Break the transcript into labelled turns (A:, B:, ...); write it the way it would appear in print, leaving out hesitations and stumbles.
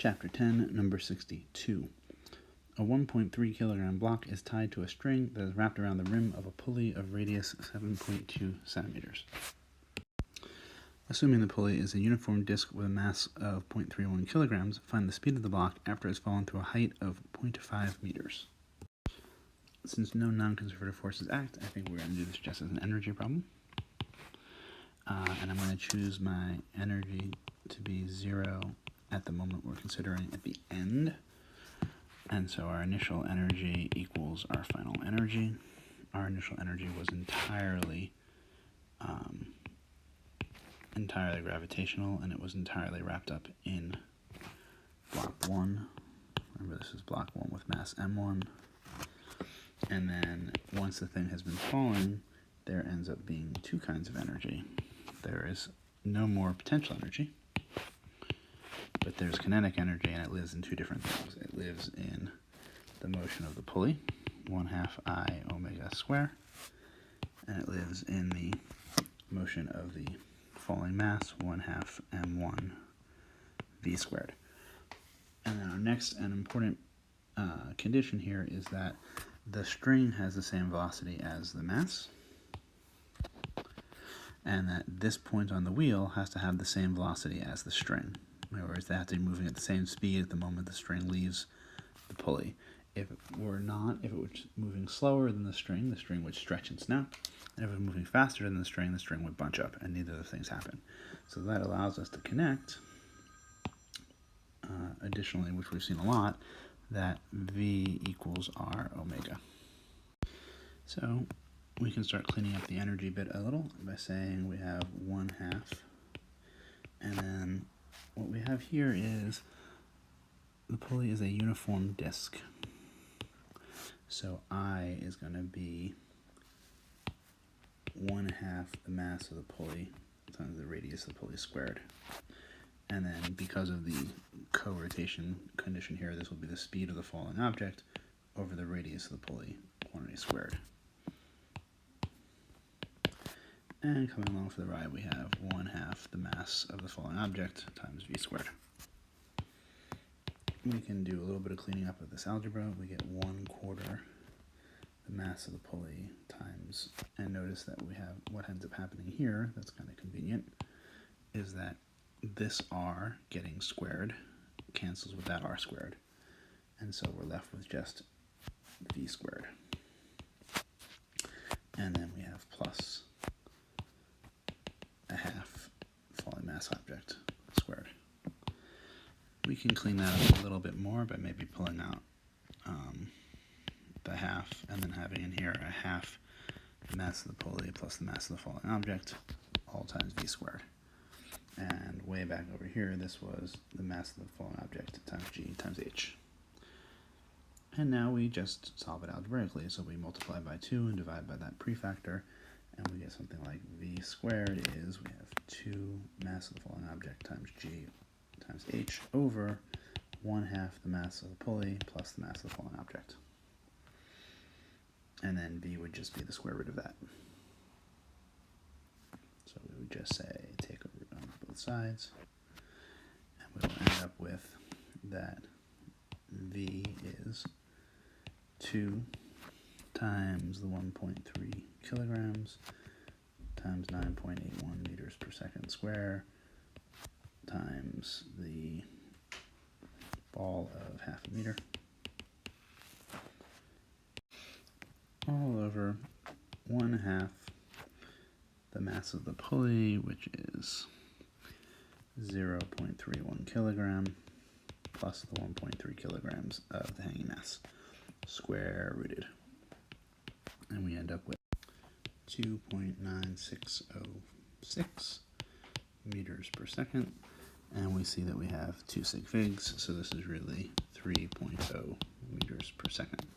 A: Chapter 10, Number 62. A 1.3 kilogram block is tied to a string that is wrapped around the rim of a pulley of radius 7.2 centimeters. Assuming the pulley is a uniform disk with a mass of 0.31 kilograms, find the speed of the block after it has fallen to a height of 0.5 meters. Since no non-conservative forces act, I think we're going to do this just as an energy problem. And I'm going to choose my energy to be 0 at the moment we're considering at the end. And so our initial energy equals our final energy. Our initial energy was entirely gravitational, and it was entirely wrapped up in block 1. Remember, this is block 1 with mass m1. And then once the thing has been falling, there ends up being two kinds of energy. There is no more potential energy, but there's kinetic energy, and it lives in two different things. It lives in the motion of the pulley, 1/2 I omega square, and it lives in the motion of the falling mass, 1/2 m1 v squared. And then our next and important condition here is that the string has the same velocity as the mass, and that this point on the wheel has to have the same velocity as the string. In other words, they have to be moving at the same speed at the moment the string leaves the pulley. If it was moving slower than the string would stretch and snap. And if it was moving faster than the string would bunch up, and neither of those things happen. So that allows us to connect, additionally, which we've seen a lot, that V equals R omega. So we can start cleaning up the energy bit a little by saying we have 1/2, and then what we have here is the pulley is a uniform disk. So I is going to be 1/2 the mass of the pulley times the radius of the pulley squared. And then because of the co-rotation condition here, this will be the speed of the falling object over the radius of the pulley quantity squared. And coming along for the ride, we have 1/2 the mass of the falling object times v squared. We can do a little bit of cleaning up of this algebra. We get 1/4 the mass of the pulley times, and notice that we have what ends up happening here, that's kind of convenient, is that this r getting squared cancels with that r squared, and so we're left with just v squared. And then we have plus 1/2 falling mass object squared. We can clean that up a little bit more by maybe pulling out the 1/2 and then having in here 1/2 the mass of the pulley plus the mass of the falling object, all times v squared. And way back over here, this was the mass of the falling object times g times h. And now we just solve it algebraically. So we multiply by 2 and divide by that prefactor, and we get something like v squared is, we have 2 mass of the falling object times g times h over 1/2 the mass of the pulley plus the mass of the falling object. And then v would just be the square root of that. So we would just say take a root on both sides, and we will end up with that v is 2 times the 1.3 kilograms times 9.81 meters per second square times the ball of 1/2 meter, all over 1/2 the mass of the pulley, which is 0.31 kilogram, plus the 1.3 kilograms of the hanging mass, square rooted. And we end up with 2.9606 meters per second. And we see that we have 2 sig figs, so this is really 3.0 meters per second.